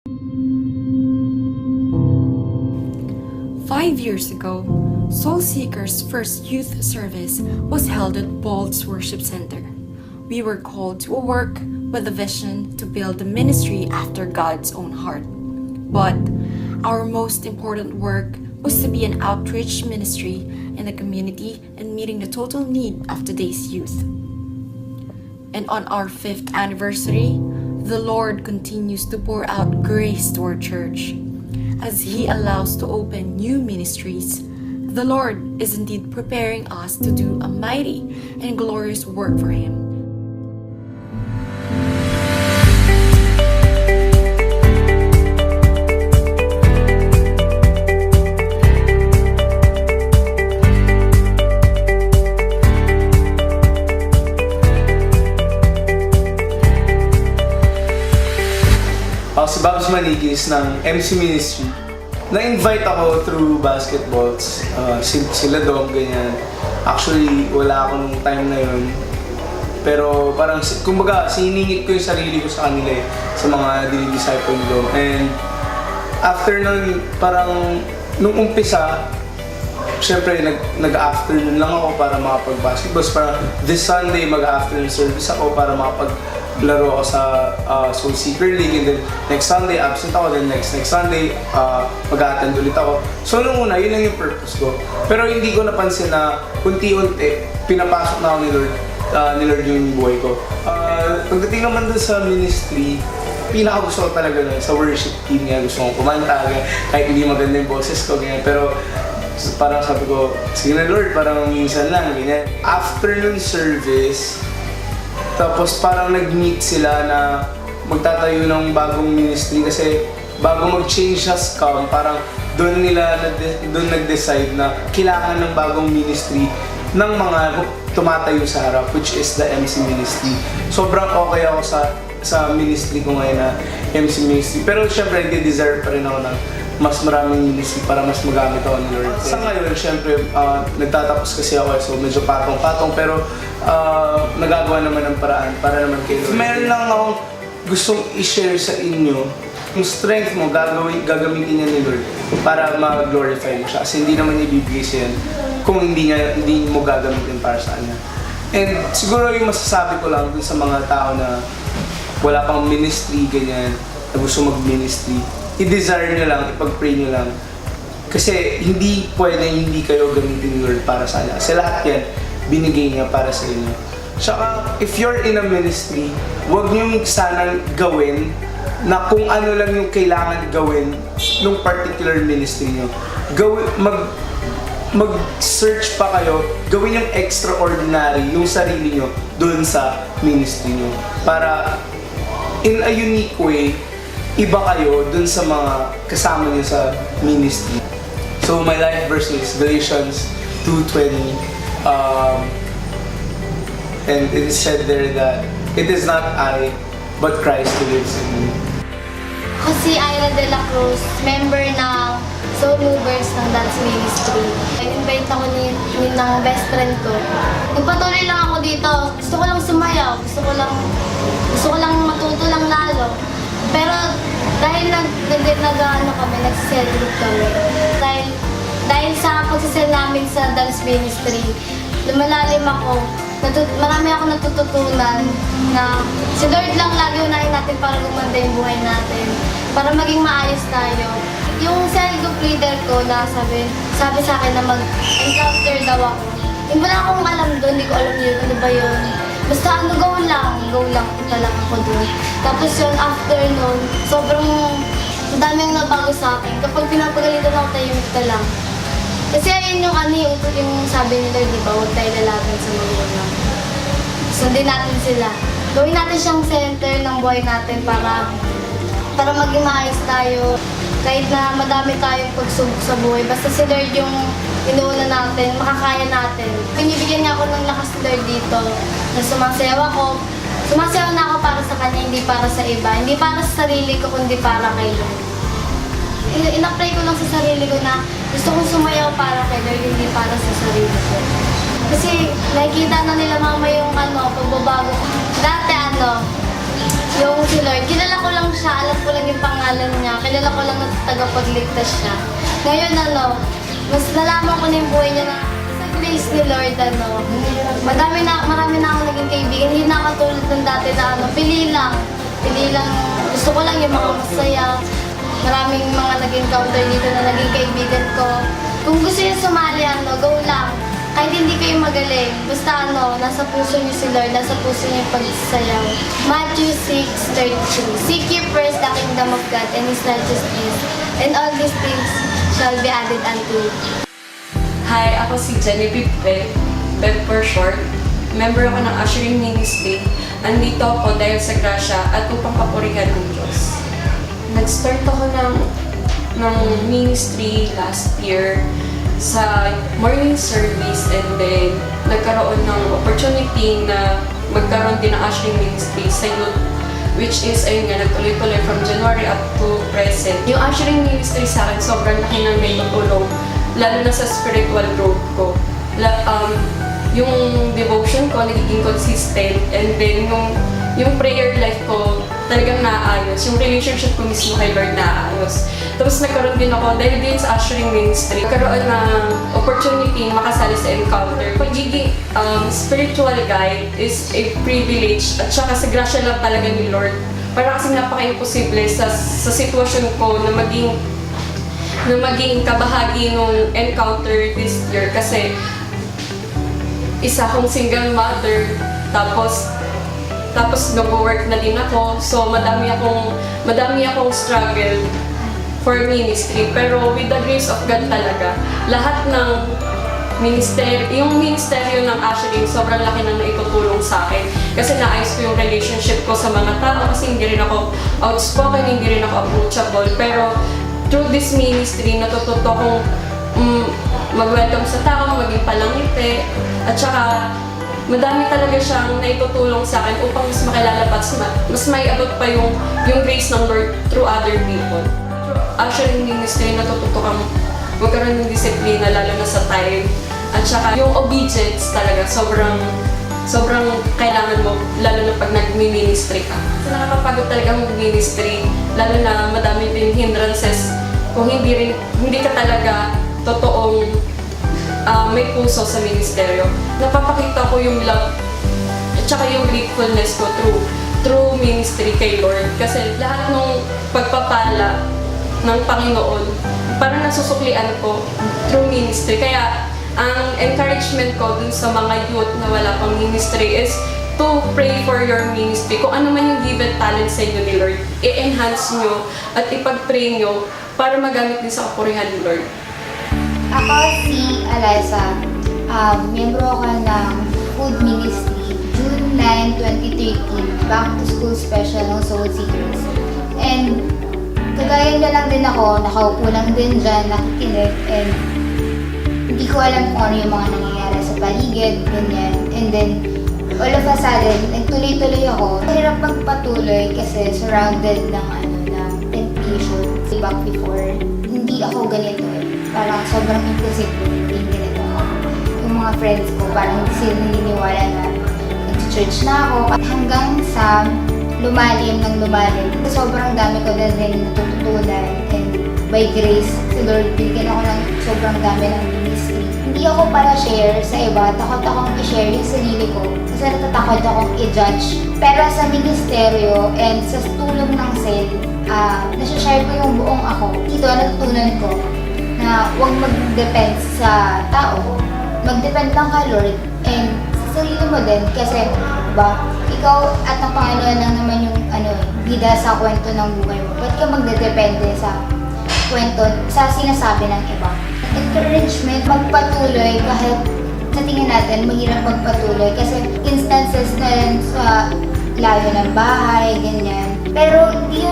5 years ago, Soul Seeker's first youth service was held at Bolt's Worship Center. We were called to a work with a vision to build a ministry after God's own heart. But our most important work was to be an outreach ministry in the community and meeting the total need of today's youth. And on our 5th anniversary, the Lord continues to pour out grace to our church. As He allows to open new ministries, the Lord is indeed preparing us to do a mighty and glorious work for Him. Ako si Babs Manigis ng Emcee Ministry. Na-invite ako through basketballs, sila Dom, ganyan. Actually, wala ako nung time na yun. Pero parang, kumbaga, siningit ko yung sarili ko sa kanila sa mga dinidisciple ni Dom. And after nun, parang, nung umpisa, syempre, nag-afternoon lang ako para makapag-basketball. Parang this Sunday, mag-afternoon service ako para laro ako sa Soul Seeker League, and then next Sunday absent ako, then next Sunday mag-a-attend ulit ako. So nung una, yun lang yung purpose ko. Pero hindi ko napansin na unti-unti pinapasok na ako ni Lord yung buhay ko. Pagdating naman dun sa ministry, pinaka-gusto ko talaga nun, sa worship team niya, gusto kong kumanta, kahit hindi maganda yung boses ko, ganyan. Pero parang sabi ko, sige na Lord, parang minsan lang, ganyan. Afternoon service, tapos parang nag-meet sila na magtatayo ng bagong ministry kasi bago mag-change sa scam, parang doon nag-decide na kailangan ng bagong ministry ng mga tumatayo sa harap, which is the Emcee Ministry. Sobrang okay ako sa ministry ko ngayon na Emcee Ministry. Pero syempre, nag-desire pa rin ako ng mas maraming ministry para mas magamit ako ni Lord. Sa ngayon, syempre, nagtatapos kasi ako, so medyo patong-patong, pero nagagawa naman ng paraan para naman kay Lord. Meron lang akong gustong i-share sa inyo. Yung strength mo, gagamitin niya ni Lord para ma-glorify mo siya. Kasi hindi naman ibibigay siya yan kung hindi mo gagamitin para sa kanya. And siguro yung masasabi ko lang dun sa mga tao na wala pang ministry, ganyan, na gusto mag-ministry, i-desire nyo lang, ipag-pray nyo lang. Kasi hindi pwede hindi kayo gamitin ni Lord para sa kanya. Kasi lahat yan, binigay niya para sa inyo. Tsaka, if you're in a ministry, huwag nyo sanang gawin na kung ano lang yung kailangan gawin nung particular ministry nyo. Mag-search pa kayo, gawin yung extraordinary, yung sarili nyo, dun sa ministry nyo. Para, in a unique way, iba kayo dun sa mga kasama nyo sa ministry. So, my life verse is Galatians 2:20. And it is said there that it is not I, but Christ who lives in me. Ako si Ira de la Cruz, member ng Soul Movers ng Dance Ministry. I-invite ako ng best friend ko. Nagpatuloy lang ako dito. Gusto ko lang sumayaw. Gusto ko lang matuto lang lalo. Pero dahil nag-celebrate kami. Dahil sa pagsasel namin sa Dance Ministry, lumalalim ako. Marami ako natututunan na si Lord lang lagi unahin natin para gumanda yung buhay natin. Para maging maayos tayo. Yung cell group leader ko na sabi sa akin na mag-encounter daw ako. Yung wala akong alam doon, hindi ko alam yun, ano ba yun. Basta go lang, punta lang ako doon. Tapos yun, after nun, sobrang daming nabago sa akin. Kapag pinapagalitan ako, tahimik ka lang. Kasi ayun yung sabi ni Lord, di ba, huwag tayo lalaban sa magulang. Sundin natin sila. Gawin natin siyang center ng buhay natin para maging maayos tayo. Kahit na madami tayong pagsubok sa buhay, basta si Lord yung inuuna natin, makakaya natin. Binibigyan niya ako ng lakas ni Lord dito, na sumasayaw ako. Sumasayaw na ako para sa Kanya, hindi para sa iba. Hindi para sa sarili ko, kundi para kay Lord. Ina-pray ko lang sa sarili ko na gusto kong sumayaw para kay Lord, hindi para sa sarili ko. Kasi nakikita na nila mama yung pagbabago. Dati yung si Lord, kilala ko lang siya, alam ko lang yung pangalan niya, kilala ko lang na tagapagligtas siya. Ngayon mas nalaman ko na yung buhay niya na sa grace ni Lord, marami na ako naging kaibigan, hindi na katulad ng dati na pili lang, gusto ko lang yung mga masaya. Maraming mga naging encounter dito na naging kaibigan ko. Kung gusto niyo sumali, go lang. Kahit hindi kayo magaling, basta nasa puso niyo si Lord, nasa puso niyo yung pagsasayaw. Matthew 6:32. Seek ye first the kingdom of God and His righteousness, and all these things shall be added unto you. Hi, ako si Genevieve Beb for short. Member ako ng Ushering Ministry. Andito ako dahil sa grasya at upang papurihan ng Diyos. Nag-start ako ng ministry last year sa morning service, and then nagkaroon ng opportunity na magkaroon din ng ushering ministry sa youth, which is ayun nga, nagtuloy-tuloy from January up to present. Yung ushering ministry sa akin, sobrang laki ng may tutulong, lalo na sa spiritual growth ko. Yung devotion ko nagiging consistent, and then yung prayer life ko talagang naayos. Yung relationship ko mismo kay Lord naayos. Tapos nagkaroon din ako, dahil din sa ushering ministry, nagkaroon ng opportunity makasali sa encounter. Pagiging spiritual guide is a privilege, at saka sa grasya lang talaga ni Lord. Para kasi napaka-imposible sa sitwasyon ko na maging kabahagi nung encounter this year, kasi isa akong single mother, tapos nag-work na din ako, so madami akong struggle for ministry. Pero with the grace of God talaga, lahat ng yung ministeryo ng ushering, sobrang laki nang naitutulong sa akin. Kasi naayos ko yung relationship ko sa mga tao, kasi hindi rin ako outspoken, hindi rin ako approachable. Pero through this ministry, natututo kong mag-welcome sa tao, maging palangiti, at saka madami talaga siyang naitutulong sa akin upang mas makilala pa, mas may abot pa yung grace ng Lord through other people. Through ushering ministry, natututo kang magkaroon ng disiplina, lalo na sa time. At saka yung obedience talaga, sobrang kailangan mo, lalo na pag nag-ministry ka. So nakakapagod talaga mag-ministry, lalo na madami din hindrances kung hindi ka talaga totoong may puso sa ministeryo. Napapakita ko yung love at saka yung gratefulness ko through ministry kay Lord. Kasi lahat ng pagpapala ng Panginoon, parang nasusuklian ko through ministry. Kaya ang encouragement ko dun sa mga youth na wala pang ministry is to pray for your ministry. Kung ano man yung given talent sa inyo ni Lord, i-enhance nyo at ipag-pray nyo para magamit din sa kapurihan ni Lord. Ako si Alyssa. Miyembro ako ng Food Ministry, June 9, 2013, Back to School Special ng Soul Seekers. And kagaya niya lang din ako, nakaupo lang din dyan, nakikinig, and hindi ko alam kung ano yung mga nangyayari sa paligid, ganyan. And then, all of a sudden, nagtuloy-tuloy ako. Hirap magpatuloy kasi surrounded ng temptation. Back before, hindi ako ganito eh. Parang sobrang imposible hindi ganito ako. Yung mga friends ko, parang hindi sila naniniwala na nag-church na ako. Hanggang sa lumalim. Sobrang dami ko na rin natututunan, and by grace, si Lord, binigyan ako ng sobrang dami ng ministry. Hindi ako para share sa iba, takot akong i-share yung sarili ko kasi natatakot akong i-judge. Pero sa ministeryo and sa tulong ng SEL, nasa-share ko yung buong ako. Dito, natutunan ko na huwag mag-depend sa tao. Mag-depend lang kay Lord and sa sarili mo din kasi ikaw at ang Panginoon lang naman yung bida sa kwento ng buhay mo. Ba't ka magdedepende sa kwento, sa sinasabi ng iba? Encouragement, magpatuloy kahit sa tingin natin mahirap magpatuloy kasi instances na rin sa layo ng bahay, ganyan. Pero hindi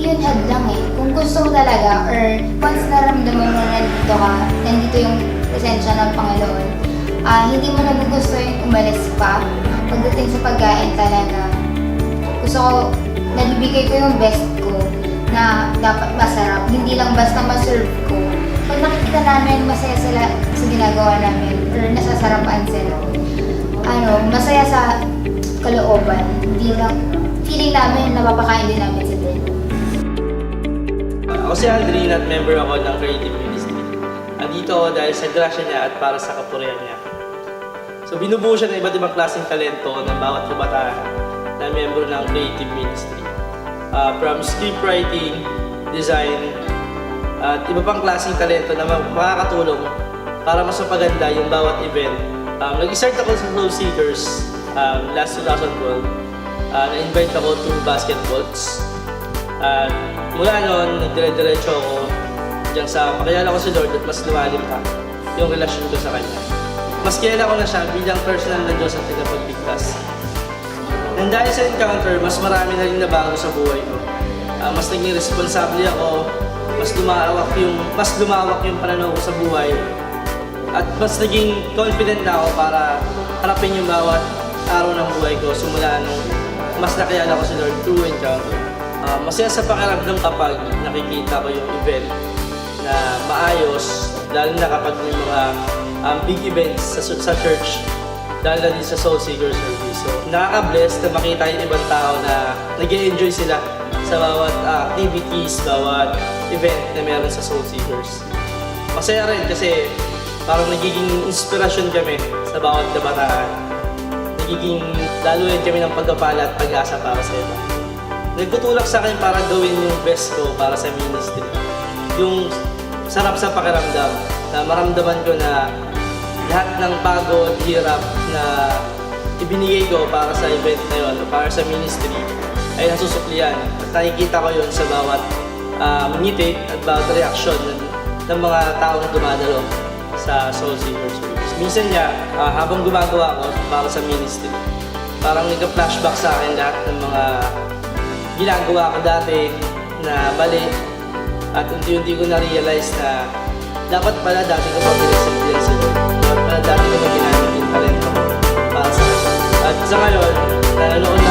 yun hadlang eh. Kung gusto mo talaga or once naramdaman mo na nandito yung presensya ng Panginoon, hindi mo nagugusto yung umalis pa. Pagdating sa pagkain talaga, gusto ko, nabibigay ko yung best ko na dapat masarap. Hindi lang basta ma-serve ko. Pag nakikita namin masaya sila sa ginagawa namin or nasasarapan sila, masaya sa kalooban. Hindi lang, feeling namin napapakain din namin si Ben. Ako si Aldrin at member ako ng Creative Ministry. Andito ako dahil sa grasya niya at para sa kapurihan niya. So binubuo siya ng iba't ibang klaseng talento ng bawat kabataan na member ng Creative Ministry. From script writing, design, at iba pang klaseng talento na makakatulong para mas mapaganda yung bawat event. Nag-start ako sa Soul Seekers last 2012. Na-invite ako to basketballs. Mula noon, nagdire-diretso ako diyan sa makilala ko si Lord at mas lumalim pa yung relasyon ko sa Kanya. Mas kilala ko na siya bilang personal na Diyos at tagapagligtas. And dahil sa encounter, mas marami na rin nabago sa buhay ko. Mas naging responsable ako, mas lumawak yung pananaw ko sa buhay. At mas naging confident na ako para harapin yung bawat araw ng buhay ko simula nung mas nakilala ko si Lord through encounter. Masaya sa pakiramdam kapag nakikita ko yung event na maayos, lalo na kapag may mga big events sa church, dahil din sa Soul Seeker Service. So, nakaka-bless na makita yung ibang tao na nag-enjoy sila sa bawat activities, bawat event na meron sa Soul Seekers. Masaya rin kasi parang nagiging inspirasyon kami sa bawat kabataan. Nagiging lalo rin kami ng pagpapala at pag-asa para sa iba. Nagtutulak sa akin para gawin yung best ko para sa ministry. Yung sarap sa pakiramdam na maramdaman ko na lahat ng pagod, hirap na ibinigay ko para sa event na yun, para sa ministry, ay nasusuklian. At nakikita ko yun sa bawat ngiti at bawat reaksyon ng mga taong dumadalo sa Soul Seeker Service. Minsan nga, habang gumagawa ko para sa ministry, parang nagka-flashback sa akin lahat ng mga ginagawa ko dati na mali at unti-unti ko na-realize na dapat pala dati ko pa pinagsabihan sila. Dapat pala dati ko na ginamit yung talento ko para sa akin. At sa ngayon, nanonood na